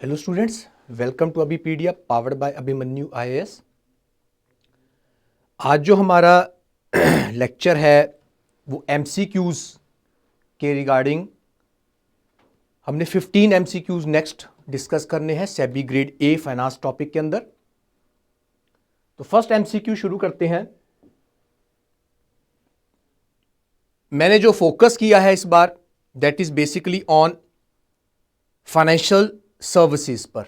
Hello students, welcome to Abhipedia powered by Abhimanyu IAS. आज जो हमारा लेक्चर है वो एमसीक्यूज के रिगार्डिंग हमने 15 एमसीक्यूज नेक्स्ट डिस्कस करने हैं SEBI grade A finance topic के अंदर। तो फर्स्ट एमसीक्यू शुरू करते हैं। मैंने जो फोकस किया है इस बार that is basically on financial services पर।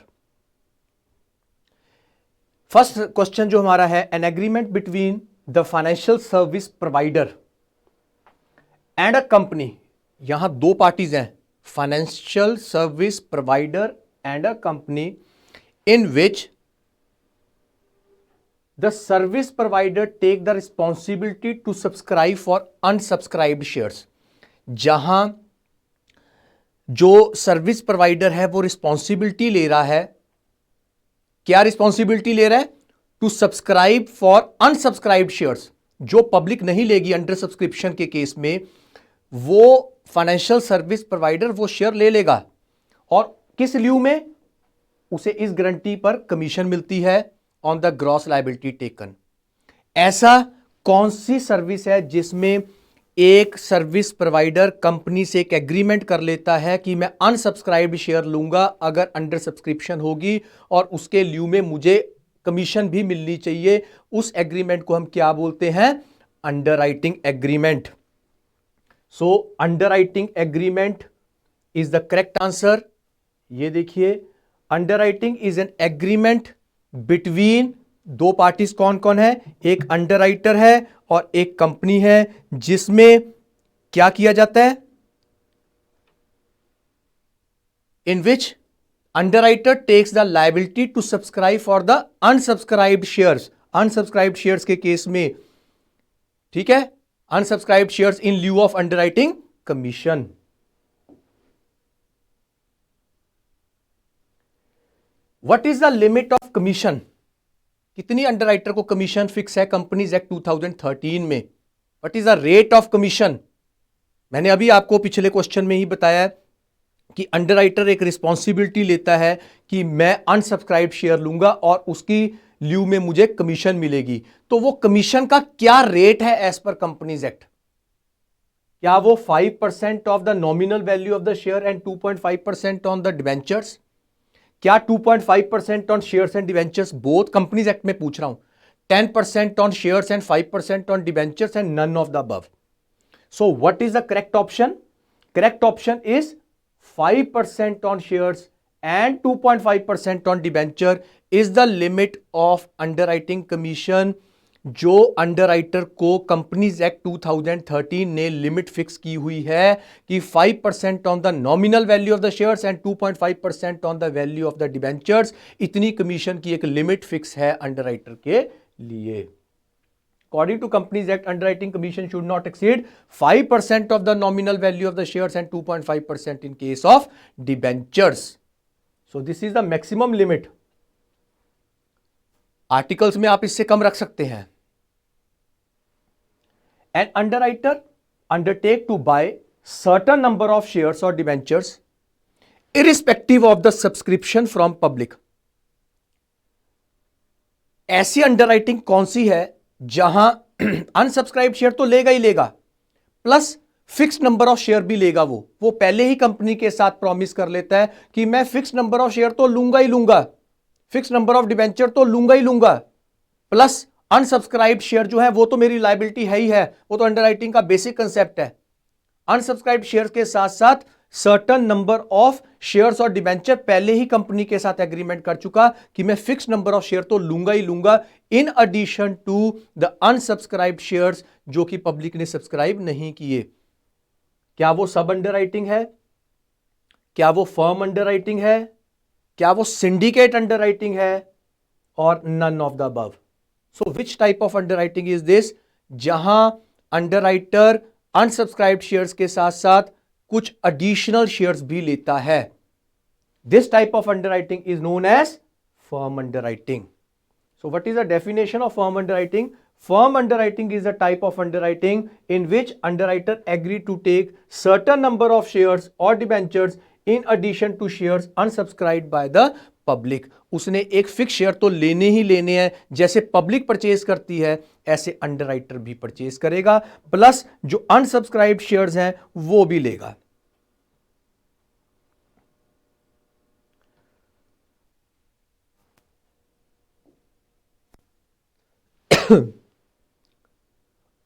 फर्स्ट क्वेश्चन जो हमारा है, an agreement between the financial service provider and a company. यहां दो पार्टीज हैं, financial service provider and a company, in which the service provider take the responsibility to subscribe for unsubscribed shares. जहां जो service provider है वो responsibility ले रहा है। क्या रिस्पॉन्सिबिलिटी ले रहा है? To subscribe for unsubscribed shares. जो पब्लिक नहीं लेगी अंडर सब्सक्रिप्शन के केस में, वो फाइनेंशियल सर्विस प्रोवाइडर वो शेयर ले लेगा। और किस ल्यू में? उसे इस गारंटी पर कमीशन मिलती है on the gross liability taken. ऐसा कौन सी सर्विस है जिसमें एक सर्विस प्रोवाइडर कंपनी से एक एग्रीमेंट कर लेता है कि मैं अनसब्सक्राइब्ड शेयर लूंगा अगर अंडर सब्सक्रिप्शन होगी और उसके ल्यू में मुझे कमीशन भी मिलनी चाहिए? उस एग्रीमेंट को हम क्या बोलते हैं? Underwriting agreement. So underwriting agreement is the correct answer. ये देखिए, underwriting is an agreement between दो पार्टीज। कौन कौन है? एक अंडरराइटर है और एक कंपनी है, जिसमें क्या किया जाता है? In which underwriter takes the liability to subscribe for the unsubscribed shares. Unsubscribed shares के केस में, ठीक है, unsubscribed shares in lieu of underwriting commission. What is the limit of commission? कितनी अंडरराइटर को कमीशन फिक्स है companies act 2013 में? What is the rate of commission? मैंने अभी आपको पिछले क्वेश्चन में ही बताया कि अंडरराइटर एक रिस्पॉन्सिबिलिटी लेता है कि मैं अनसब्सक्राइब्ड शेयर लूंगा और उसकी ल्यू में मुझे कमीशन मिलेगी। तो वो कमीशन का क्या रेट है एज पर कंपनीज एक्ट? क्या वो 5% of the nominal value of the share and 2.5% on the debentures? क्या 2.5% on shares and debentures? Both companies act में पूछ रहा हूं। 10% on shares and 5% on debentures and none of the above. So what is the correct option? Correct option is 5% on shares and 2.5% on debenture is the limit of underwriting commission जो underwriter को companies act 2013 ने limit fix की हुई है कि 5% on the nominal value of the shares and 2.5% on the value of the debentures. इतनी commission की एक लिमिट फिक्स है अंडरराइटर के लिए। According to Companies Act, underwriting commission should not exceed 5% of the nominal value of the shares and 2.5% in case of debentures. So this is the maximum limit. Articles में आप इससे कम रख सकते हैं. An underwriter undertake to buy certain number of shares or debentures irrespective of the subscription from public. ऐसी underwriting कौन सी है जहां अनसब्सक्राइब शेयर तो लेगा ही लेगा, plus fix number of share भी लेगा। वो पहले ही कंपनी के साथ प्रॉमिस कर लेता है कि मैं फिक्स नंबर ऑफ शेयर तो लूंगा ही लूंगा, फिक्स नंबर ऑफ डिबेंचर तो लूंगा ही लूंगा, प्लस अनसब्सक्राइब शेयर जो है वो तो मेरी लायबिलिटी है ही है। वो तो अंडरराइटिंग का बेसिक कंसेप्ट है। अनसब्सक्राइब शेयर के साथ साथ सर्टन नंबर ऑफ शेयर्स और डिबेंचर पहले ही कंपनी के साथ एग्रीमेंट कर चुका कि मैं फिक्स नंबर ऑफ शेयर तो लूंगा ही लूंगा, in addition to the unsubscribed shares जो कि पब्लिक ने सब्सक्राइब नहीं किए। क्या वो सब अंडरराइटिंग है? क्या वो फर्म अंडरराइटिंग है? क्या वो सिंडिकेट अंडरराइटिंग है? और none of the above. So which type of underwriting is this? जहां अंडरराइटर अनसब्सक्राइब्ड शेयर्स के साथ साथ कुछ एडिशनल शेयर्स भी लेता है। This type of underwriting is known as firm underwriting. So what is the definition of firm underwriting? Firm underwriting is a type of underwriting in which underwriter agree to take certain number of shares or debentures in addition to shares unsubscribed by the public. उसने एक fix share तो लेने ही लेने हैं, जैसे public purchase करती है ऐसे अंडरराइटर भी परचेज करेगा, प्लस जो अनसब्सक्राइब्ड शेयर्स हैं वो भी लेगा।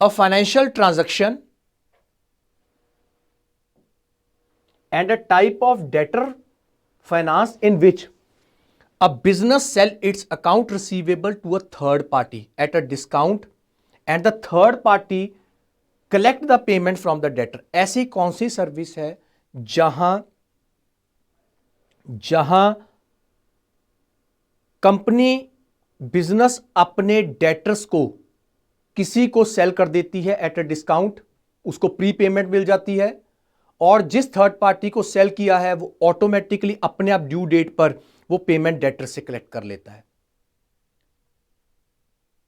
A financial transaction and a type of debtor finance in which a business sell its account receivable to a third party at a discount and the third party collect the payment from the debtor। ऐसी कौन सी service है जहां company business अपने debtors को किसी को cell कर देती है एट अ डिस्काउंट, उसको प्री पेमेंट मिल जाती है, और जिस थर्ड पार्टी को सेल किया है वो ऑटोमेटिकली अपने आप ड्यू डेट पर वो पेमेंट डेटर से कलेक्ट कर लेता है।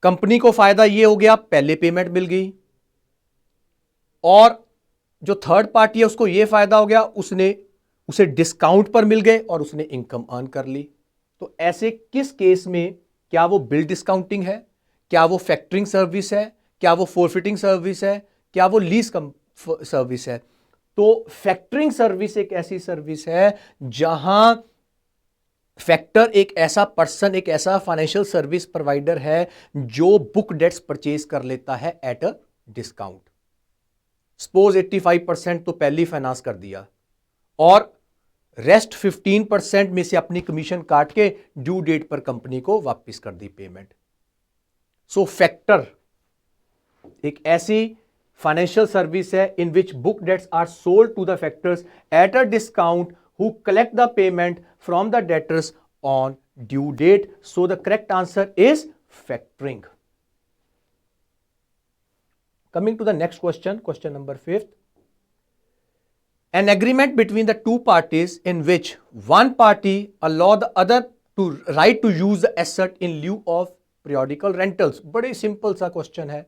कंपनी को फायदा ये हो गया, पहले पेमेंट मिल गई, और जो थर्ड पार्टी है उसको ये फायदा हो गया, उसे डिस्काउंट पर मिल गए और उसने इनकम अर्न कर ली। तो ऐसे किस केस में, क्या वो बिल डिस्काउंटिंग है, क्या वो फैक्टरिंग सर्विस है, क्या वो फोरफिटिंग सर्विस है, क्या वो लीज सर्विस है? तो फैक्टरिंग सर्विस एक ऐसी सर्विस है जहां फैक्टर एक ऐसा पर्सन, एक ऐसा फाइनेंशियल सर्विस प्रोवाइडर है जो बुक डेट्स परचेज कर लेता है एट अ डिस्काउंट। सपोज 85% तो पहले ही फाइनेंस कर दिया और रेस्ट 15% में से अपनी कमीशन काट के ड्यू डेट पर कंपनी को वापस कर दी पेमेंट। सो फैक्टर एक ऐसी फाइनेंशियल सर्विस है in which book debts are sold to the factors at a discount who collect the payment from the debtors on due date. So the correct answer is factoring. Coming to the next question, question number 5th. An agreement between the two parties in which one party allow the other to right to use the asset in lieu of periodical rentals. बड़े simple सा question है,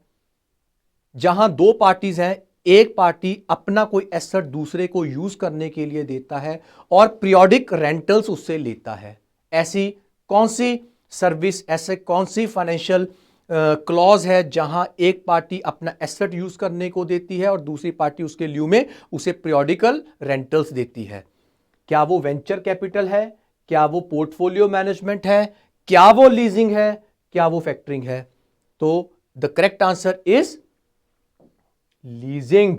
जहां दो parties हैं, एक party अपना कोई asset दूसरे को यूज करने के लिए देता है और पीरियोडिक रेंटल्स उससे लेता है। ऐसी कौन सी सर्विस, ऐसे कौन सी फाइनेंशियल क्लॉज है जहां एक पार्टी अपना एसेट यूज करने को देती है और दूसरी पार्टी उसके ल्यू में उसे पीरियोडिकल रेंटल्स देती है? क्या वो वेंचर कैपिटल है, क्या वो पोर्टफोलियो मैनेजमेंट है, क्या वो लीजिंग है, क्या वो फैक्टरिंग है? तो the correct answer is leasing.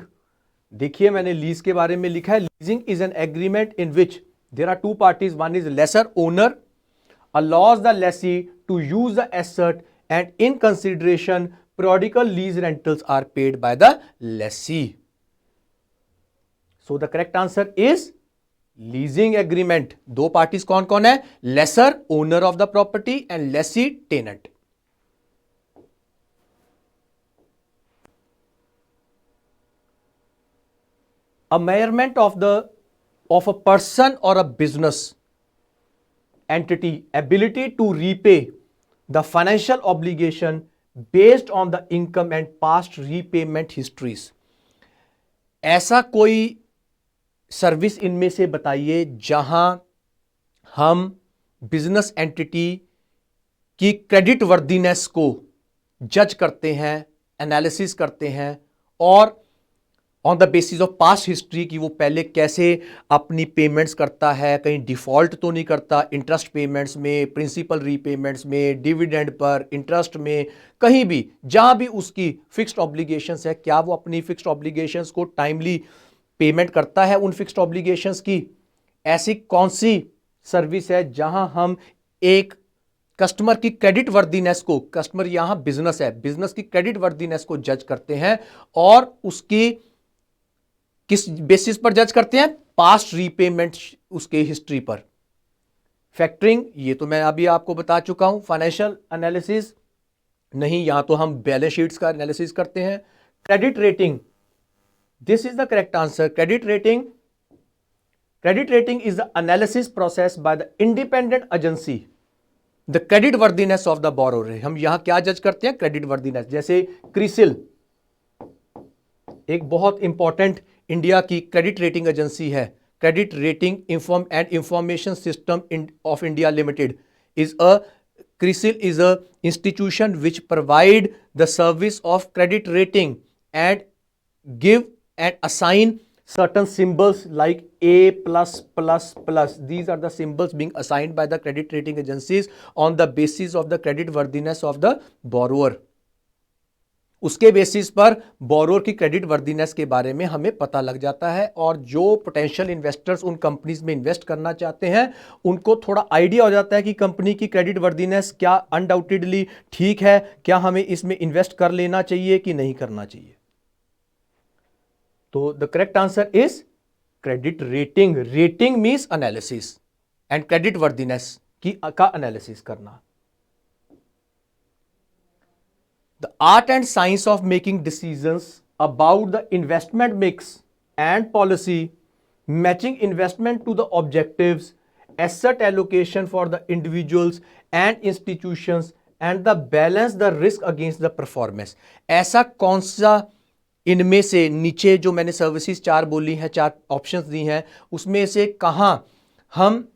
देखिए मैंने लीज के बारे में लिखा है, leasing is an agreement in which there are two parties, one is lessor owner allows the lessee to use the asset and in consideration periodical lease rentals are paid by the lessee. So the correct answer is leasing agreement. दो parties कौन कौन है? Lessor owner of the property and lessee tenant. A measurement of a person or a business entity ability to repay the financial obligation based on the income and past repayment histories। ऐसा कोई service इनमें से बताइए जहां हम business entity की credit worthiness को जज करते हैं, एनालिसिस करते हैं और on the basis of past history कि वो पहले कैसे अपनी पेमेंट्स करता है, कहीं डिफॉल्ट तो नहीं करता, इंटरेस्ट पेमेंट्स में, प्रिंसिपल रीपेमेंट्स में, डिविडेंड पर, इंटरेस्ट में, कहीं भी जहां भी उसकी फिक्स्ड ऑब्लिगेशंस है, क्या वो अपनी फिक्स्ड ऑब्लिगेशंस को टाइमली पेमेंट करता है उन फिक्स्ड ऑब्लिगेशंस की? ऐसी कौन सी सर्विस है जहां हम एक कस्टमर की क्रेडिट वर्दीनेस को, कस्टमर यहां बिजनेस है, बिजनेस की क्रेडिट वर्दीनेस को जज करते हैं और उसकी किस बेसिस पर जज करते हैं? पास्ट रीपेमेंट उसके हिस्ट्री पर। फैक्टरिंग, ये तो मैं अभी आपको बता चुका हूं, फाइनेंशियल एनालिसिस नहीं, यहां तो हम बैलेंस शीट्स का एनालिसिस करते हैं। Credit rating, this is the correct answer. Credit rating is the analysis process by the independent agency the credit worthiness of the borrower. हम यहां क्या जज करते हैं? Credit worthiness. जैसे क्रिसिल एक बहुत इंपॉर्टेंट इंडिया की क्रेडिट रेटिंग एजेंसी है, Credit Rating Inform and Information System of India Limited is a CRISIL is a institution which provide the service of credit rating and give and assign certain symbols like A plus plus plus. These are the symbols being assigned by the credit rating agencies on the basis of the credit worthiness of the borrower. उसके basis पर borrower की credit worthiness के बारे में हमें पता लग जाता है और जो पोटेंशियल इन्वेस्टर्स उन कंपनीज में इन्वेस्ट करना चाहते हैं उनको थोड़ा आइडिया हो जाता है कि कंपनी की क्रेडिट वर्दीनेस क्या अनडाउटेडली ठीक है, क्या हमें इसमें इन्वेस्ट कर लेना चाहिए कि नहीं करना चाहिए. तो the correct answer is credit rating. Rating means analysis and credit worthiness का एनालिसिस करना. The art and science of making decisions about the investment mix and policy, matching investment to the objectives, asset allocation for the individuals and institutions, and the balance the risk against the performance. ऐसा कौन सा इनमें से नीचे जो मैंने services 4 बोली हैं, 4 ऑप्शंस दी हैं, उसमें से कहां हम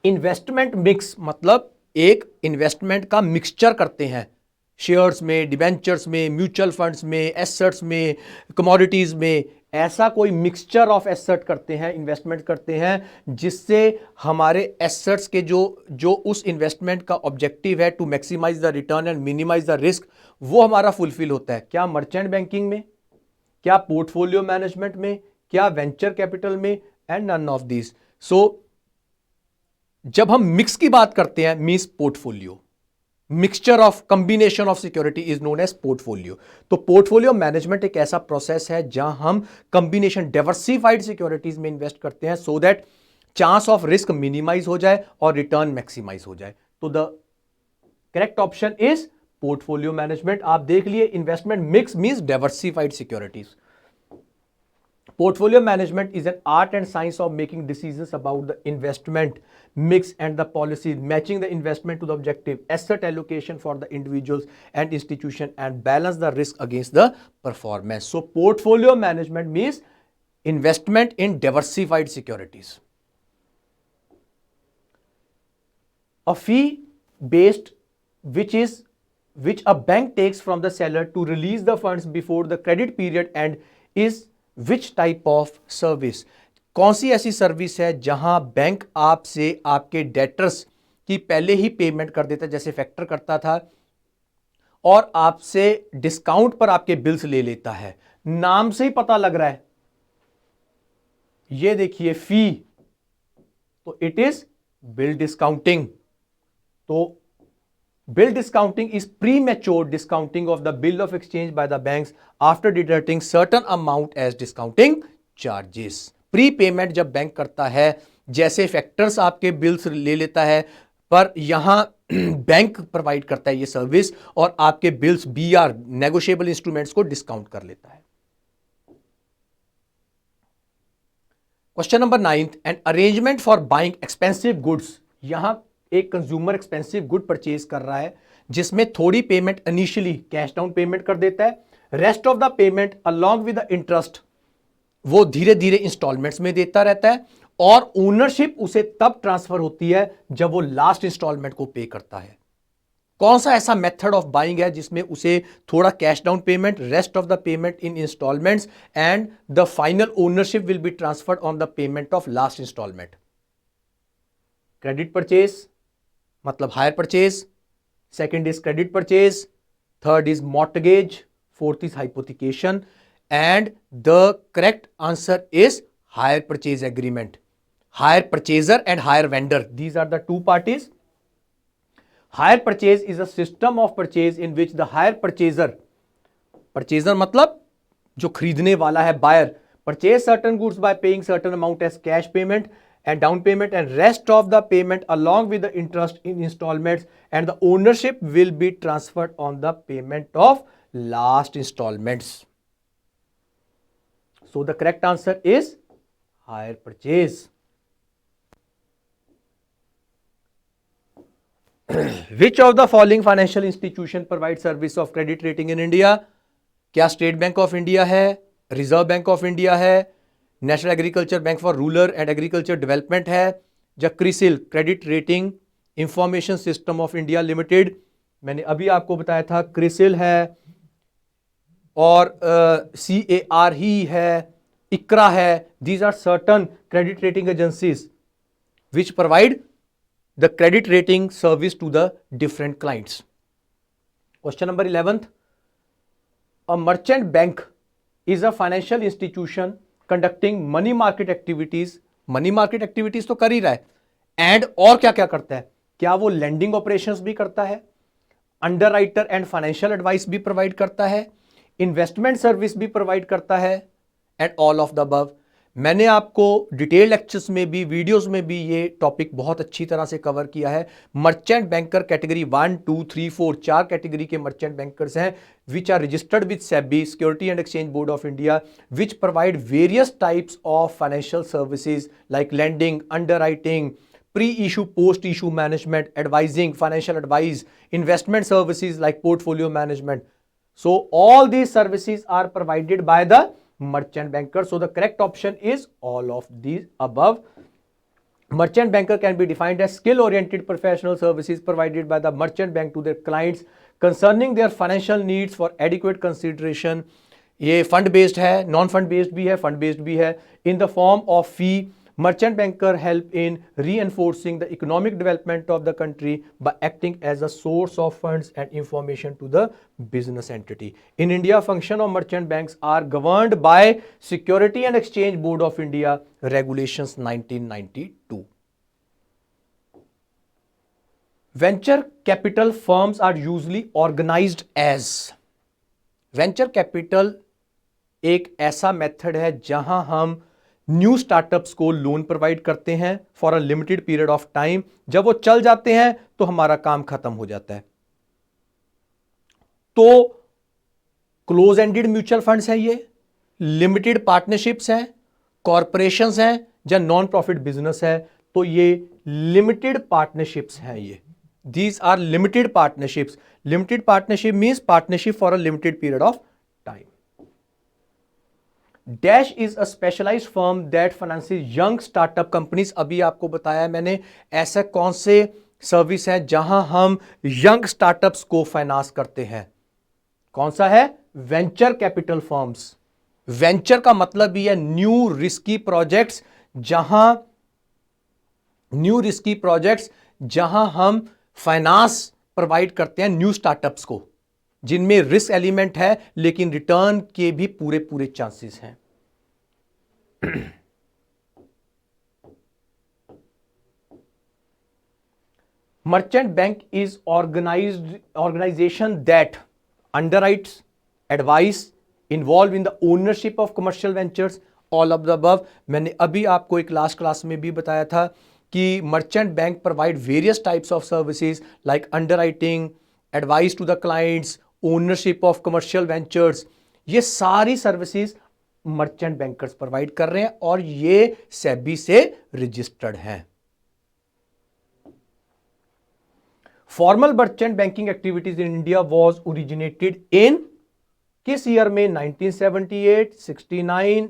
इन्वेस्टमेंट मिक्स मतलब एक इन्वेस्टमेंट का मिक्सचर करते हैं, शेयर्स में, डिबेंचर्स में, म्यूचुअल फंड्स में, एसेट्स में, कमोडिटीज में, ऐसा कोई मिक्सचर ऑफ एसेट करते हैं, इन्वेस्टमेंट करते हैं जिससे हमारे एसेट्स के जो उस इन्वेस्टमेंट का ऑब्जेक्टिव है to maximise the return and minimise the risk, वो हमारा फुलफिल होता है. क्या मर्चेंट बैंकिंग में, क्या पोर्टफोलियो मैनेजमेंट में, क्या वेंचर कैपिटल में, and none of this. So जब हम मिक्स की बात करते हैं means portfolio, mixture of combination of security is known as portfolio. तो पोर्टफोलियो मैनेजमेंट एक ऐसा प्रोसेस है जहां हम कंबिनेशन डाइवर्सिफाइड सिक्योरिटीज में इन्वेस्ट करते हैं so that chance of risk minimise हो जाए और रिटर्न मैक्सिमाइज हो जाए. तो the correct option is portfolio management. आप देख लिए investment mix means diversified securities. Portfolio management is an art and science of making decisions about the investment mix and the policy, matching the investment to the objective, asset allocation for the individuals and institution, and balance the risk against the performance. So portfolio management means investment in diversified securities. A fee based which a bank takes from the seller to release the funds before the credit period and is which type of service. कौन सी ऐसी service है जहां bank आपसे आपके debtors की पहले ही payment कर देता है, जैसे फैक्टर करता था, और आपसे डिस्काउंट पर आपके बिल्स ले लेता है. नाम से ही पता लग रहा है, ये देखिए फी, तो इट इज बिल डिस्काउंटिंग. तो bill discounting is premature discounting of the bill of exchange by the banks after deducting certain amount as discounting charges. Prepayment जब बैंक करता है, जैसे फैक्टर्स आपके बिल्स ले लेता है, पर यहां बैंक प्रोवाइड करता है ये सर्विस और आपके बिल्स BR नेगोशिएबल इंस्ट्रूमेंट्स को डिस्काउंट कर लेता है. Question number 9, an arrangement for buying expensive goods. यहां एक कंज्यूमर एक्सपेंसिव गुड परचेज कर रहा है जिसमें थोड़ी payment initially cash down payment कर देता है, rest of the payment along with the interest वो धीरे धीरे इंस्टॉलमेंट्स में देता रहता है और ओनरशिप उसे तब ट्रांसफर होती है जब वो लास्ट इंस्टॉलमेंट को पे करता है. कौन सा ऐसा मेथड ऑफ बाइंग है जिसमें उसे थोड़ा cash down payment, rest of the payment in instalments and the final ownership will be transferred on the payment of last instalment. Credit purchase मतलब hire purchase, second is credit purchase, third is mortgage, fourth is hypothecation, and the correct answer is hire purchase agreement. Hire purchaser and hire vendor, these are the two parties. Hire purchase is a system of purchase in which the higher purchaser मतलब जो खरीदने वाला है, buyer, purchase certain goods by paying certain amount as cash payment and down payment and rest of the payment along with the interest in installments, and the ownership will be transferred on the payment of last installments. So the correct answer is hire purchase. Which of the following financial institution provides service of credit rating in India? क्या state bank of India है, reserve bank of India है, national agriculture bank for rural and agriculture development है, या CRISIL credit rating information system of India limited, मैंने अभी आपको बताया था क्रिसिल है, और CAR ही है, इक्रा है. These are certain credit rating agencies which provide the credit rating service to the different clients. Question number 11th, a merchant bank is a financial institution conducting money market activities. Money market activities तो कर ही रहा है, and और क्या क्या करता है? क्या वो लेंडिंग ऑपरेशंस भी करता है, अंडरराइटर एंड फाइनेंशियल एडवाइस भी प्रोवाइड करता है, इन्वेस्टमेंट सर्विस भी प्रोवाइड करता है, and all of the above. मैंने आपको डिटेल लेक्चर्स में भी, वीडियोस में भी ये टॉपिक बहुत अच्छी तरह से कवर किया है. मर्चेंट बैंकर कैटेगरी 1, 2, 3, 4 4 कैटेगरी के मर्चेंट बैंकर्स हैं which are registered with SEBI security and exchange board of India, which provide various types of financial services like lending, underwriting, pre-issue, post-issue management, advising, financial advice, investment services like portfolio management. So all these services are provided by the merchant banker. So the correct option is all of these above. Merchant banker can be defined as skill-oriented professional services provided by the merchant bank to their clients concerning their financial needs for adequate consideration. ये fund based है, non fund based भी है, fund based भी है. In the form of fee, merchant banker help in reinforcing the economic development of the country by acting as a source of funds and information to the business entity. In India, function of merchant banks are governed by Security and Exchange Board of India Regulations 1992. Venture capital firms are usually organized as. Venture capital एक ऐसा method है जहां हम new startups को loan provide करते हैं for a limited period of time. जब वो चल जाते हैं तो हमारा काम खत्म हो जाता है. तो क्लोज एंडेड म्यूचुअल फंड्स हैं, ये लिमिटेड पार्टनरशिप्स हैं, कॉरपोरेशंस हैं, या नॉन प्रॉफिट बिजनेस है. तो ये लिमिटेड पार्टनरशिप्स हैं. ये these are limited partnerships. Limited partnership means partnership for a limited period of time. Dash is a specialised firm that finances young startup companies. अभी आपको बताया मैंने ऐसे कौन से सर्विस हैं जहां हम यंग स्टार्टअप्स को फाइनेंस करते हैं. कौन सा है? Venture capital firms. वेंचर का मतलब भी है न्यू रिस्की प्रोजेक्ट्स, जहां हम फाइनेंस प्रोवाइड करते हैं न्यू स्टार्टअप्स को, जिनमें रिस्क एलिमेंट है लेकिन रिटर्न के भी पूरे चांसेस हैं. Merchant bank is organisation that underwrites, advise, involve in the ownership of commercial ventures, all of the above. मैंने अभी आपको एक लास्ट क्लास में भी बताया था कि merchant bank provide various types of services like underwriting, advice to the clients, ownership of commercial ventures. ये सारी सर्विसेज मर्चेंट बैंकर्स प्रोवाइड कर रहे हैं और ये सेबी से रजिस्टर्ड हैं. Formal merchant banking activities in India was originated in किस ईयर में? 1978, 69,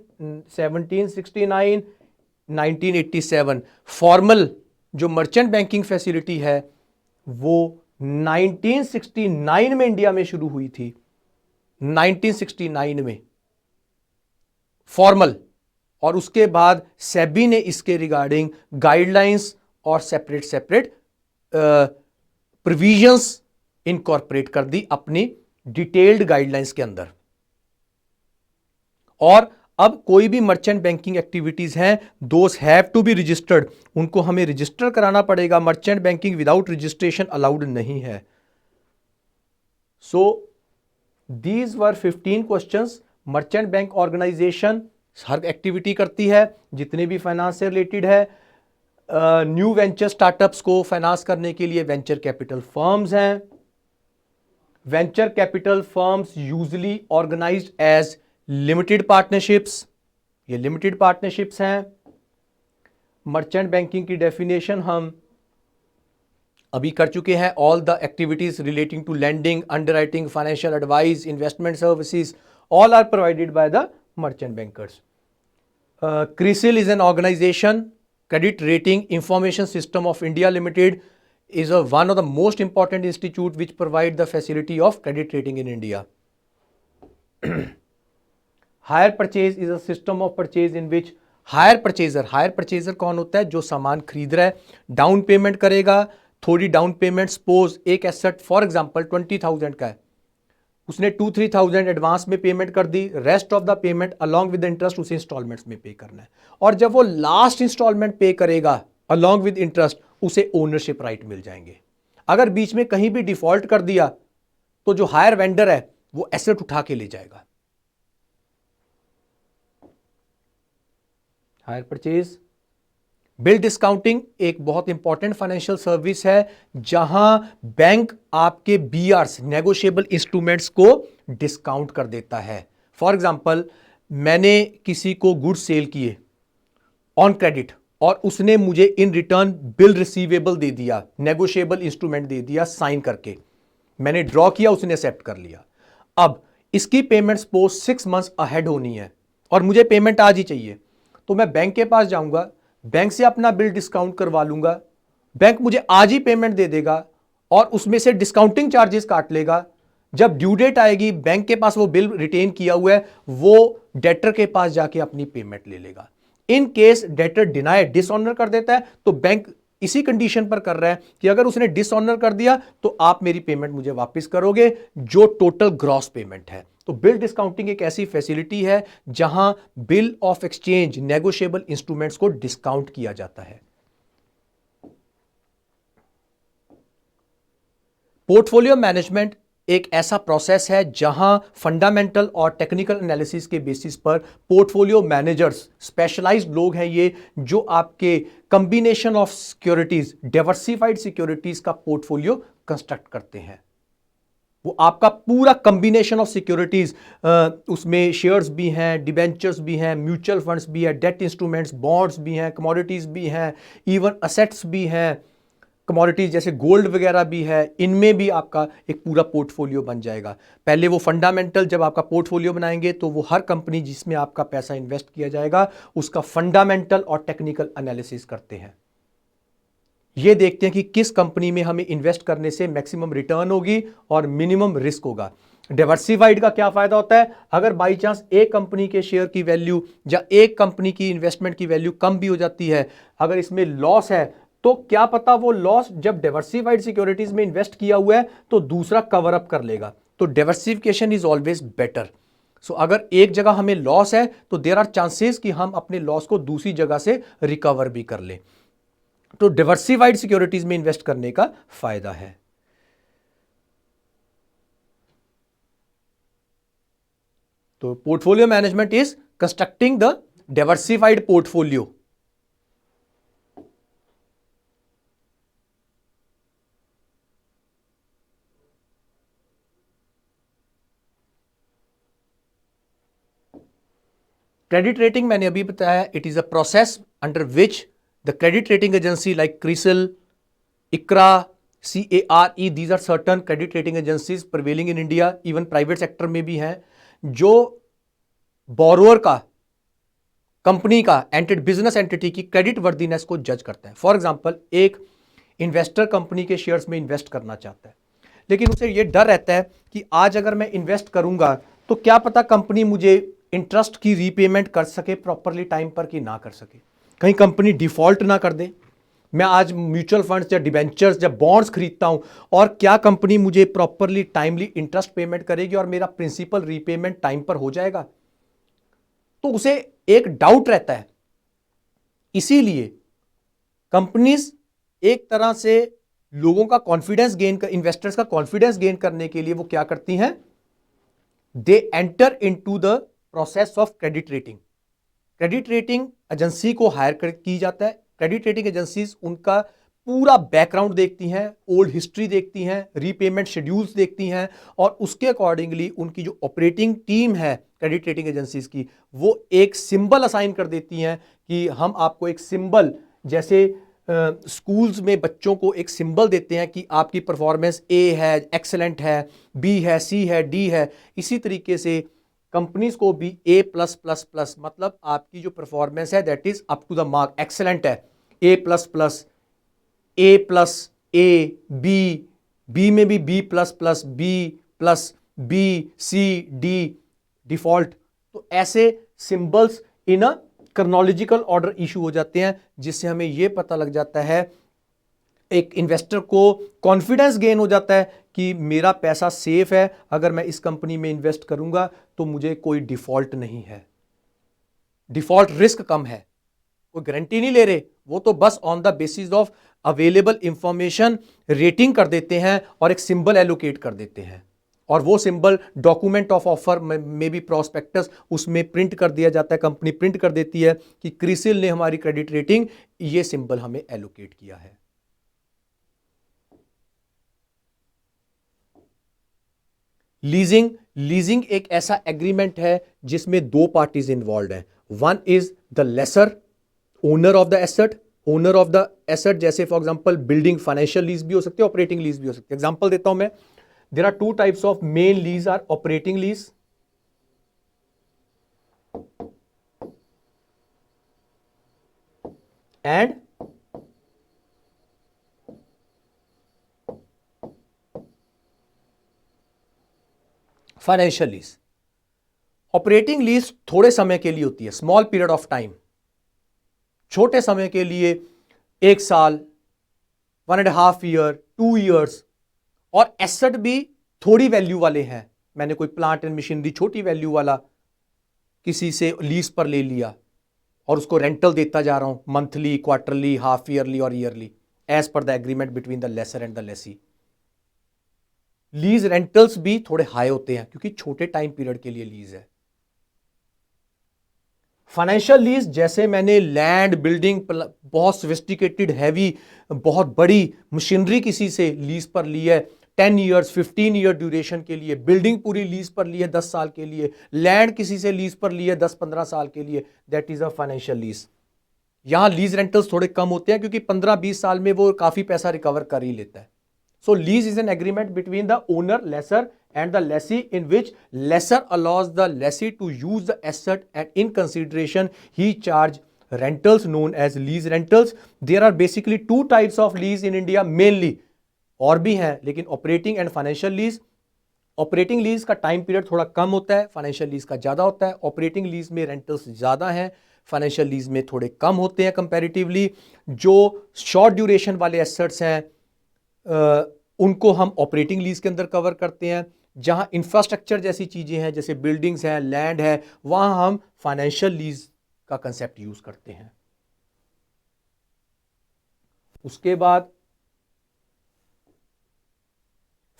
1769, 1987. फॉर्मल जो मर्चेंट बैंकिंग फैसिलिटी है वो 1969 में इंडिया में शुरू हुई थी. 1969 में फॉर्मल, और उसके बाद सेबी ने इसके रिगार्डिंग गाइडलाइंस और सेपरेट प्रोविजंस इनकॉर्पोरेट कर दी अपनी डिटेल्ड गाइडलाइंस के अंदर. और अब कोई भी मर्चेंट बैंकिंग एक्टिविटीज हैं, those have to be registered. उनको हमें रजिस्टर कराना पड़ेगा. Merchant banking without registration allowed नहीं है. So these were 15 questions. Merchant bank organisation हर एक्टिविटी करती है जितने भी फाइनेंस से रिलेटेड है. न्यू वेंचर स्टार्टअप्स को फाइनेंस करने के लिए वेंचर कैपिटल फर्म्स हैं. Venture capital firms usually organised as limited partnerships. ये लिमिटेड पार्टनरशिप्स हैं. मर्चेंट बैंकिंग की डेफिनेशन हम अभी कर चुके हैं. All the activities relating to lending, underwriting, financial advice, investment services, all are provided by the merchant bankers. CRISIL is an organization, Credit Rating Information System of India Limited is one of the most important institute which provide the facility of credit rating in India. Hire purchase is a system of purchase in which hire purchaser कौन होता है? जो सामान खरीद रहा है, down payment करेगा, थोड़ी डाउन पेमेंट, सपोज एक एसेट फॉर एग्जांपल 20,000 का है, उसने 2-3,000 एडवांस में पेमेंट कर दी, rest of the payment along with interest उसे इंस्टॉलमेंट्स में पे करना है, और जब वो लास्ट इंस्टॉलमेंट पे करेगा अलॉन्ग विद इंटरेस्ट उसे ओनरशिप राइट मिल जाएंगे। अगर बीच में कहीं भी डिफॉल्ट कर दिया तो जो हायर वेंडर है वो एसेट उठा के ले जाएगा। Hire purchase. बिल डिस्काउंटिंग एक बहुत इंपॉर्टेंट फाइनेंशियल सर्विस है जहां बैंक आपके बीआरस नेगोशिएबल इंस्ट्रूमेंट्स को डिस्काउंट कर देता है। फॉर एग्जांपल, मैंने किसी को गुड्स सेल किए ऑन क्रेडिट और उसने मुझे इन रिटर्न बिल रिसीवेबल दे दिया, नेगोशिएबल इंस्ट्रूमेंट दे दिया साइन करके, मैंने ड्रॉ किया, उसने एक्सेप्ट कर लिया। अब इसकी पेमेंट सपोज 6 मंथ्स अहेड होनी है और मुझे पेमेंट आज ही चाहिए, तो मैं बैंक के पास जाऊंगा, बैंक से अपना बिल डिस्काउंट करवा लूंगा, बैंक मुझे आज ही पेमेंट दे देगा और उसमें से डिस्काउंटिंग चार्जेस काट लेगा। जब ड्यू डेट आएगी, बैंक के पास वो बिल रिटेन किया हुआ है, वो डेटर के पास जाके अपनी पेमेंट ले लेगा। In case debtor deny dishonour कर देता है तो बैंक इसी कंडीशन पर कर रहा है कि अगर उसने डिसऑनर कर दिया तो आप मेरी पेमेंट मुझे वापस करोगे जो टोटल ग्रॉस पेमेंट है। तो बिल डिस्काउंटिंग एक ऐसी फैसिलिटी है जहां bill of exchange negotiable instruments को डिस्काउंट किया जाता है। पोर्टफोलियो मैनेजमेंट एक ऐसा प्रोसेस है जहां फंडामेंटल और टेक्निकल एनालिसिस के बेसिस पर पोर्टफोलियो मैनेजर्स, स्पेशलाइज्ड लोग हैं ये, जो आपके combination of securities, diversified securities का पोर्टफोलियो कंस्ट्रक्ट करते हैं। वो आपका पूरा कॉम्बिनेशन ऑफ सिक्योरिटीज, उसमें शेयर्स भी हैं, डिबेंचर्स भी हैं, म्यूचुअल फंड्स भी हैं, डेट इंस्ट्रूमेंट्स, बॉन्ड्स भी हैं, कमोडिटीज भी हैं, इवन असेट्स भी हैं, कमोडिटीज जैसे गोल्ड वगैरह भी है, इनमें भी आपका एक पूरा पोर्टफोलियो बन जाएगा। पहले वो फंडामेंटल, जब आपका पोर्टफोलियो बनाएंगे तो वो हर कंपनी जिसमें आपका पैसा इन्वेस्ट किया जाएगा उसका फंडामेंटल और टेक्निकल एनालिसिस करते हैं। ये देखते हैं कि किस कंपनी में हमें इन्वेस्ट करने से मैक्सिमम रिटर्न होगी और मिनिमम रिस्क होगा। डाइवर्सिफाइड का क्या फायदा होता है? अगर बाई चांस एक कंपनी के शेयर की वैल्यू या एक कंपनी की इन्वेस्टमेंट की वैल्यू कम भी हो जाती है, अगर इसमें लॉस है तो क्या पता वो लॉस जब डाइवर्सिफाइड सिक्योरिटीज में इन्वेस्ट किया हुआ है तो दूसरा कवर अप कर लेगा। तो डाइवर्सिफिकेशन इज ऑलवेज बेटर। सो अगर एक जगह हमें लॉस है तो देयर आर चांसेस कि हम अपने लॉस को दूसरी जगह से रिकवर भी कर लें। तो डाइवर्सिफाइड सिक्योरिटीज में इन्वेस्ट करने का फायदा है। तो portfolio management is constructing the diversified portfolio. Credit rating मैंने अभी बताया, it is a process under which the credit rating agency like CRISIL, Iqra, CARE, these are certain credit rating agencies prevailing in India, even private sector में भी हैं, जो borrower का, company का, business entity की क्रेडिट वर्दीनेस को जज करता है। फॉर एग्जांपल, एक इन्वेस्टर कंपनी के शेयर्स में इन्वेस्ट करना चाहता है, लेकिन उसे यह डर रहता है कि आज अगर मैं इन्वेस्ट करूंगा तो क्या पता कंपनी मुझे इंटरेस्ट की रीपेमेंट कर सके प्रॉपरली टाइम पर कि ना कर सके, कहीं कंपनी डिफॉल्ट ना कर दे। मैं आज म्यूचुअल फंड्स या डिबेंचर्स या बॉन्ड्स खरीदता हूं और क्या कंपनी मुझे प्रॉपरली टाइमली इंटरेस्ट पेमेंट करेगी और मेरा प्रिंसिपल रीपेमेंट टाइम पर हो जाएगा, तो उसे एक डाउट रहता है। इसीलिए कंपनीज एक तरह से लोगों का कॉन्फिडेंस गेन कर, इन्वेस्टर्स का कॉन्फिडेंस गेन करने के लिए वो क्या करती हैं, they enter into the process of credit rating. Credit rating agency को हायर की जाता है। क्रेडिट रेटिंग एजेंसीज उनका पूरा बैकग्राउंड देखती हैं, ओल्ड हिस्ट्री देखती हैं, रीपेमेंट शेड्यूल्स देखती हैं और उसके अकॉर्डिंगली उनकी जो ऑपरेटिंग टीम है क्रेडिट रेटिंग एजेंसीज की, वो एक सिंबल असाइन कर देती हैं कि हम आपको एक सिंबल, जैसे स्कूल्स में बच्चों को एक सिंबल देते हैं कि आपकी परफॉर्मेंस A है, एक्सेलेंट है, B है, C है, D है, इसी तरीके से कंपनीज को भी ए प्लस प्लस प्लस, मतलब आपकी जो परफॉर्मेंस है that is up to the mark, excellent है, A plus plus, A plus, A B, B में भी B plus plus, B plus, B C D, default. तो ऐसे symbols in a chronological order issue हो जाते हैं, जिससे हमें यह पता लग जाता है, एक इन्वेस्टर को कॉन्फिडेंस गेन हो जाता है कि मेरा पैसा सेफ है, अगर मैं इस कंपनी में इन्वेस्ट करूंगा तो मुझे कोई डिफॉल्ट नहीं है, डिफॉल्ट रिस्क कम है, कोई गारंटी नहीं ले रहे, वो तो बस on the basis of available information rating कर देते हैं और एक सिंबल एलोकेट कर देते हैं, और वो सिंबल डॉक्यूमेंट ऑफ ऑफर में भी प्रोस्पेक्टस उसमें प्रिंट कर दिया जाता है, कंपनी प्रिंट कर देती है कि क्रिसिल ने हमारी क्रेडिट रेटिंग ये सिंबल हमें एलोकेट किया है। लीजिंग, लीजिंग एक ऐसा एग्रीमेंट है जिसमें दो पार्टीज इन्वॉल्व हैं, one is the lessor, owner of the asset, owner of the asset, जैसे for example building, financial lease भी हो सकती है, ऑपरेटिंग लीज भी हो सकती है। एग्जांपल देता हूं मैं, there are two types of main lease, are operating lease and financial lease. Operating lease थोड़े समय के लिए होती है, स्मॉल पीरियड ऑफ टाइम, छोटे समय के लिए, 1 साल, 1.5 ईयर, 2 ईयर्स, और एसेट भी थोड़ी वैल्यू वाले हैं। मैंने कोई प्लांट एंड मशीनरी छोटी वैल्यू वाला किसी से लीज पर ले लिया और उसको रेंटल देता जा रहा हूं, मंथली, क्वार्टरली, हाफ ईयरली और yearly, as per the agreement between the lessor and the lessee. Lease rentals भी थोड़े हाई होते हैं क्योंकि छोटे टाइम पीरियड के लिए लीज है। फाइनेंशियल लीज, जैसे मैंने लैंड, बिल्डिंग, बहुत सोफिस्टिकेटेड, हैवी, बहुत बड़ी मशीनरी किसी से लीज पर ली है, 10 ईयर्स, 15 ईयर ड्यूरेशन के लिए, बिल्डिंग पूरी लीज पर ली है 10 साल के लिए, लैंड किसी से लीज पर ली है 10-15 साल के लिए, that is a financial lease. यहां लीज रेंटल्स थोड़े कम होते हैं क्योंकि 15-20 साल में वो काफी पैसा रिकवर कर ही लेता है। So lease is an agreement between the owner, lessor and the lessee in which lessor allows the lessee to use the asset and in consideration he charge rentals known as lease rentals. There are basically two types of lease in India mainly, और भी हैं लेकिन operating and financial lease. Operating lease का time period थोड़ा कम होता है, financial lease का ज्यादा होता है। ऑपरेटिंग लीज में रेंटल्स ज्यादा हैं, फाइनेंशियल लीज में थोड़े कम होते हैं कंपैरेटिवली। जो शॉर्ट ड्यूरेशन वाले एसेट्स हैं उनको हम ऑपरेटिंग लीज के अंदर कवर करते हैं। जहां इंफ्रास्ट्रक्चर जैसी चीजें हैं, जैसे बिल्डिंग्स हैं, लैंड है, वहां हम फाइनेंशियल लीज का कंसेप्ट यूज करते हैं। उसके बाद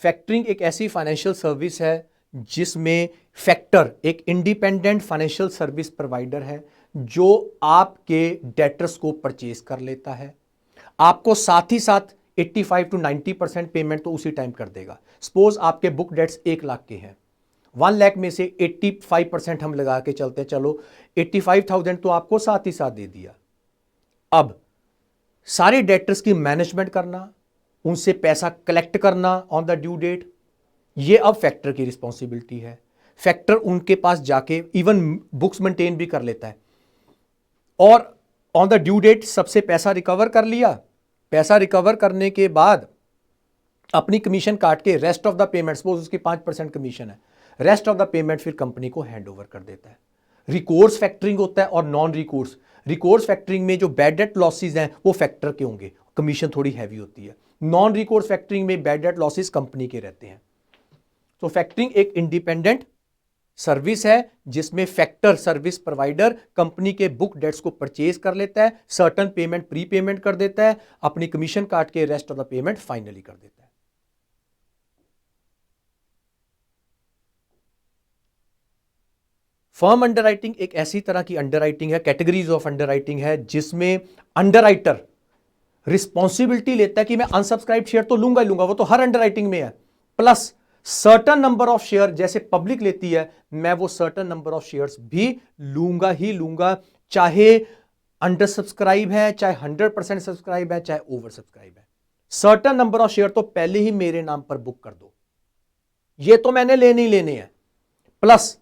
फैक्टरिंग एक ऐसी फाइनेंशियल सर्विस है जिसमें फैक्टर एक इंडिपेंडेंट फाइनेंशियल सर्विस प्रोवाइडर है जो आपके डेटर्स को परचेज कर लेता है, आपको साथ ही साथ 85 to 90% पेमेंट तो उसी टाइम कर देगा। सपोज आपके बुक डेट्स 1 लाख के हैं, 1 लाख में से 85% हम लगा के चलते हैं, चलो 85,000 तो आपको साथ ही साथ दे दिया। अब सारे डेटर्स की मैनेजमेंट करना, उनसे पैसा कलेक्ट करना ऑन द ड्यू डेट, ये अब फैक्टर की रिस्पॉन्सिबिलिटी है। फैक्टर उनके पास जाके इवन बुक्स मेंटेन भी कर लेता है और ऑन द ड्यू डेट सबसे पैसा रिकवर कर लिया। पैसा रिकवर करने के बाद अपनी कमीशन काट के rest of the payment, suppose उसकी 5% कमीशन है, रेस्ट ऑफ द पेमेंट फिर कंपनी को हैंड ओवर कर देता है। रिकोर्स फैक्टरिंग होता है और नॉन रिकोर्स। रिकोर्स फैक्टरिंग में जो बैड डेट लॉसेज हैं वो फैक्टर के होंगे, कमीशन थोड़ी हैवी होती है। नॉन रिकोर्स फैक्टरिंग में बैड डेट लॉसेज कंपनी के रहते हैं। तो फैक्टरिंग एक इंडिपेंडेंट सर्विस है जिसमें फैक्टर सर्विस प्रोवाइडर कंपनी के बुक डेट्स को परचेज कर लेता है, सर्टन पेमेंट प्री पेमेंट कर देता है, अपनी कमीशन काट के rest of the payment finally कर देता है। फर्म अंडरराइटिंग एक ऐसी तरह की अंडरराइटिंग है, कैटेगरीज ऑफ अंडरराइटिंग है, जिसमें अंडरराइटर रिस्पॉन्सिबिलिटी लेता है कि मैं अनसब्सक्राइब शेयर तो लूंगा ही लूंगा, वो तो हर अंडरराइटिंग में है, plus certain number of share जैसे पब्लिक लेती है, मैं वो सर्टन नंबर ऑफ शेयर्स भी लूंगा ही लूंगा, चाहे अंडर सब्सक्राइब है, चाहे 100% सब्सक्राइब है, चाहे ओवर सब्सक्राइब है। सर्टन नंबर ऑफ शेयर तो पहले ही मेरे नाम पर बुक कर दो, ये तो मैंने लेने ही लेने हैं। प्लस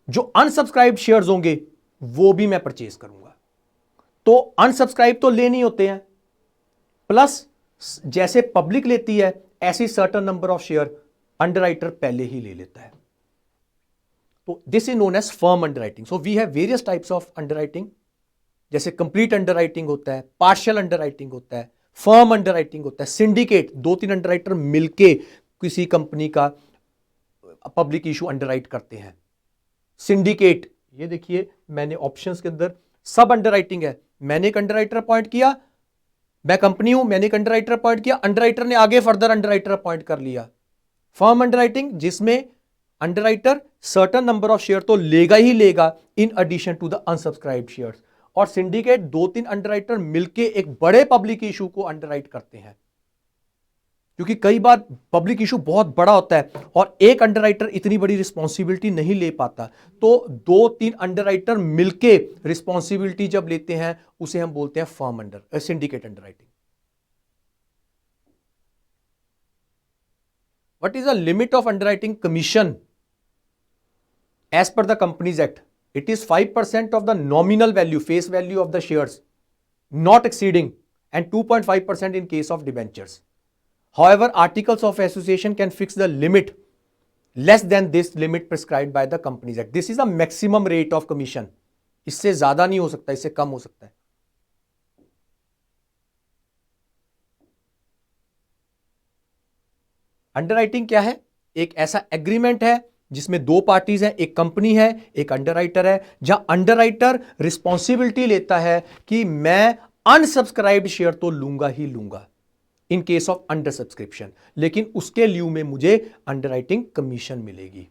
जो अनसब्सक्राइब शेयर्स होंगे वो भी मैं परचेज करूंगा। तो अनसब्सक्राइब तो लेने होते हैं, प्लस जैसे पब्लिक लेती है ऐसी certain number of share underwriter पहले ही ले लेता है। तो this is known as firm underwriting. So we have various types of underwriting, जैसे कंप्लीट अंडरराइटिंग होता है, पार्शियल अंडरराइटिंग होता है, फर्म अंडरराइटिंग होता है, सिंडिकेट, 2-3 अंडरराइटर मिलके किसी कंपनी का पब्लिक इशू अंडरराइट करते हैं। सिंडिकेट, ये देखिए मैंने ऑप्शंस के अंदर सब अंडरराइटिंग है। मैंने एक अंडरराइटर अपॉइंट किया, मैं कंपनी हूं, मैंने एक अंडरराइटर अपॉइंट किया, अंडरराइटर ने आगे फर्दर अंडरराइटर अपॉइंट कर लिया। फर्म अंडरराइटिंग, जिसमें underwriter certain number of share तो लेगा ही लेगा in addition to the unsubscribed shares. और सिंडिकेट 2-3 अंडरराइटर मिलके एक बड़े पब्लिक इशू को अंडरराइट करते हैं, क्योंकि कई बार पब्लिक इशू बहुत बड़ा होता है और एक अंडरराइटर इतनी बड़ी रिस्पॉन्सिबिलिटी नहीं ले पाता, तो 2-3 अंडरराइटर मिलके रिस्पॉन्सिबिलिटी जब लेते हैं उसे हम बोलते हैं firm syndicate underwriting. What is the limit of underwriting commission as per the Companies Act? It is 5% of the nominal value, face value of the shares, not exceeding, and 2.5% in case of debentures. However, articles of association can fix the limit less than this limit prescribed by the Companies Act. This is the maximum rate of commission. इससे ज्यादा नहीं हो सकता, इससे कम हो सकता है। Underwriting क्या है? एक ऐसा एग्रीमेंट है जिसमें दो पार्टीज हैं, एक कंपनी है, एक अंडरराइटर है, जहां अंडरराइटर रिस्पॉन्सिबिलिटी लेता है कि मैं अनसब्सक्राइब्ड शेयर तो लूंगा ही लूंगा in case of under subscription, लेकिन उसके लिeu में मुझे अंडरराइटिंग कमीशन मिलेगी।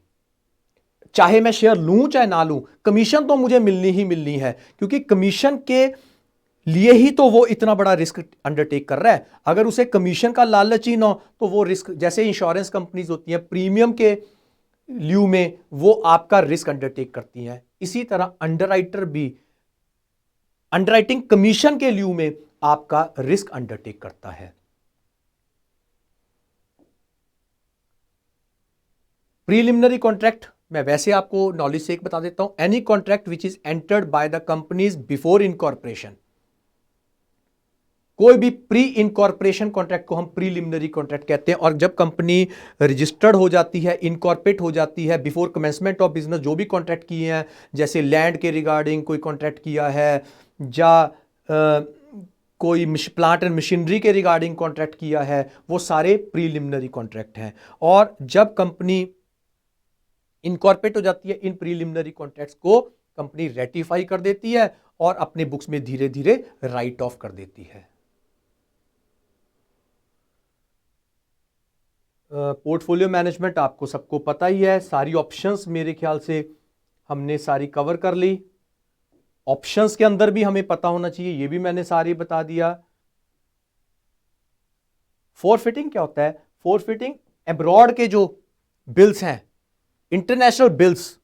चाहे मैं शेयर लूं चाहे ना लूं, कमीशन तो मुझे मिलनी ही मिलनी है, क्योंकि कमीशन के लिए ही तो वो इतना बड़ा रिस्क अंडरटेक कर रहा है। अगर उसे कमीशन का लालच ही ना हो तो वो रिस्क, जैसे इंश्योरेंस कंपनीज होती हैं प्रीमियम के ल्यू में वो आपका रिस्क अंडरटेक करती हैं, इसी तरह अंडरराइटर भी अंडरराइटिंग कमीशन के ल्यू में आपका रिस्क अंडरटेक करता है। प्रीलिमिनरी कॉन्ट्रैक्ट मैं वैसे आपको नॉलेज से एक बता देता हूं, any contract which is entered by the companies before incorporation. कोई भी प्री इनकॉर्पोरेशन कॉन्ट्रैक्ट को हम प्रीलिमिनरी कॉन्ट्रैक्ट कहते हैं। और जब कंपनी रजिस्टर्ड हो जाती है, इनकॉर्पोरेट हो जाती है, बिफोर कमेंसमेंट ऑफ बिजनेस जो भी कॉन्ट्रैक्ट किए हैं, जैसे लैंड के रिगार्डिंग कोई कॉन्ट्रैक्ट किया है, या कोई प्लांट एंड मशीनरी के रिगार्डिंग कॉन्ट्रैक्ट किया है, वो सारे प्रीलिमिनरी कॉन्ट्रैक्ट हैं। और जब कंपनी इनकॉर्पोरेट हो जाती है, इन प्रीलिमिनरी कॉन्ट्रैक्ट्स को कंपनी रेटिफाई कर देती है और अपने बुक्स में धीरे धीरे राइट ऑफ कर देती है। पोर्टफोलियो मैनेजमेंट आपको सबको पता ही है, सारी ऑप्शंस मेरे ख्याल से हमने सारी कवर कर ली। ऑप्शंस के अंदर भी हमें पता होना चाहिए, ये भी मैंने सारी बता दिया। फोरफिटिंग क्या होता है? फोरफिटिंग अब्रॉड के जो बिल्स हैं, इंटरनेशनल बिल्स,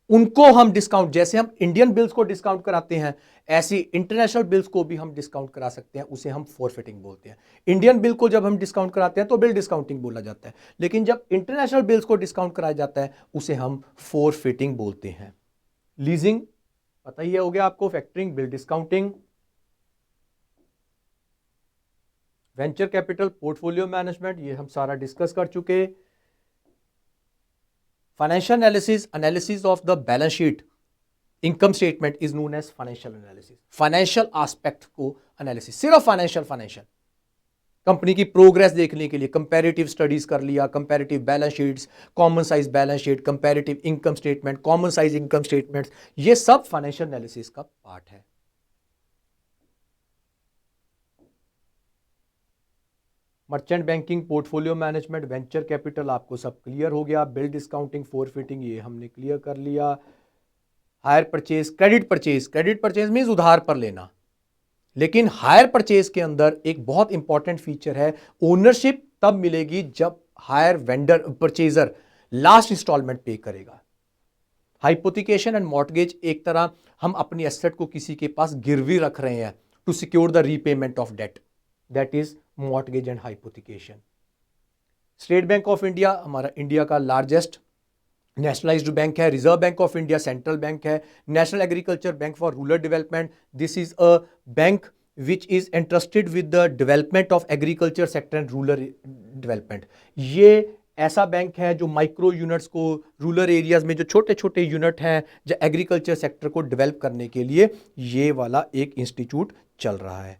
उनको हम डिस्काउंट, जैसे हम इंडियन बिल्स को डिस्काउंट कराते हैं ऐसी इंटरनेशनल बिल्स को भी हम डिस्काउंट करा सकते हैं, उसे हम फोरफिटिंग बोलते हैं। इंडियन बिल को जब हम डिस्काउंट कराते हैं तो बिल डिस्काउंटिंग बोला जाता है, लेकिन जब इंटरनेशनल बिल्स को डिस्काउंट कराया जाता है उसे हम फोरफिटिंग बोलते हैं। लीजिंग पता ही हो गया आपको, factoring, bill discounting, venture capital, portfolio management, ये हम सारा डिस्कस कर चुके। Financial analysis, analysis of the balance sheet, income statement is known as financial analysis. Financial aspect को एनालिसिस, सिर्फ फाइनेंशियल कंपनी की प्रोग्रेस देखने के लिए कंपैरेटिव स्टडीज कर लिया, comparative balance sheets, common size balance sheet, comparative income statement, common size income statements, ये सब फाइनेंशियल एनालिसिस का पार्ट है। Merchant banking, portfolio management, venture capital आपको सब क्लियर हो गया। बिल डिस्काउंटिंग, फोरफिटिंग, ये हमने क्लियर कर लिया। Hire purchase, credit purchase, credit purchase means उधार पर लेना, लेकिन हायर परचेज के अंदर एक बहुत इंपॉर्टेंट फीचर है, ओनरशिप तब मिलेगी जब hire vendor purchaser last instalment pay करेगा। हाइपोथिकेशन एंड मॉर्टगेज, एक तरह हम अपनी एसेट को किसी के पास गिरवी रख रहे हैं to secure the repayment of debt, that is mortgage and hypothecation. State bank of India हमारा इंडिया का लार्जेस्ट नेशनलाइज्ड बैंक है, reserve bank of India central bank है, national agriculture bank for rural development, this is a bank which is interested with the development of agriculture sector and rural development. ये ऐसा bank है जो micro units को, rural areas में जो छोटे छोटे यूनिट हैं जो एग्रीकल्चर सेक्टर को डेवलप करने के लिए, ये वाला एक इंस्टीट्यूट चल रहा है।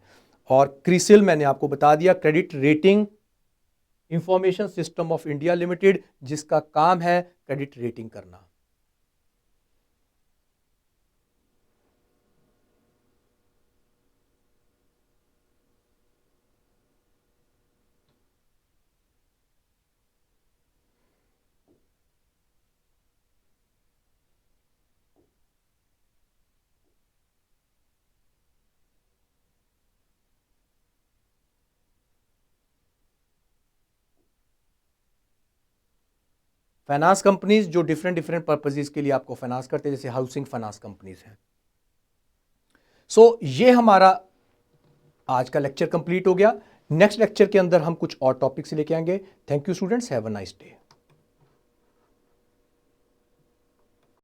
और क्रिसिल मैंने आपको बता दिया, credit rating information system of India limited, जिसका काम है क्रेडिट रेटिंग करना। फाइनेंस कंपनीज जो डिफरेंट डिफरेंट पर्पजेज के लिए आपको फाइनेंस करते हैं, जैसे हाउसिंग फाइनेंस कंपनीज हैं। सो ये हमारा आज का लेक्चर कंप्लीट हो गया। नेक्स्ट लेक्चर के अंदर हम कुछ और टॉपिक्स लेके आएंगे। Thank you students, have a nice day.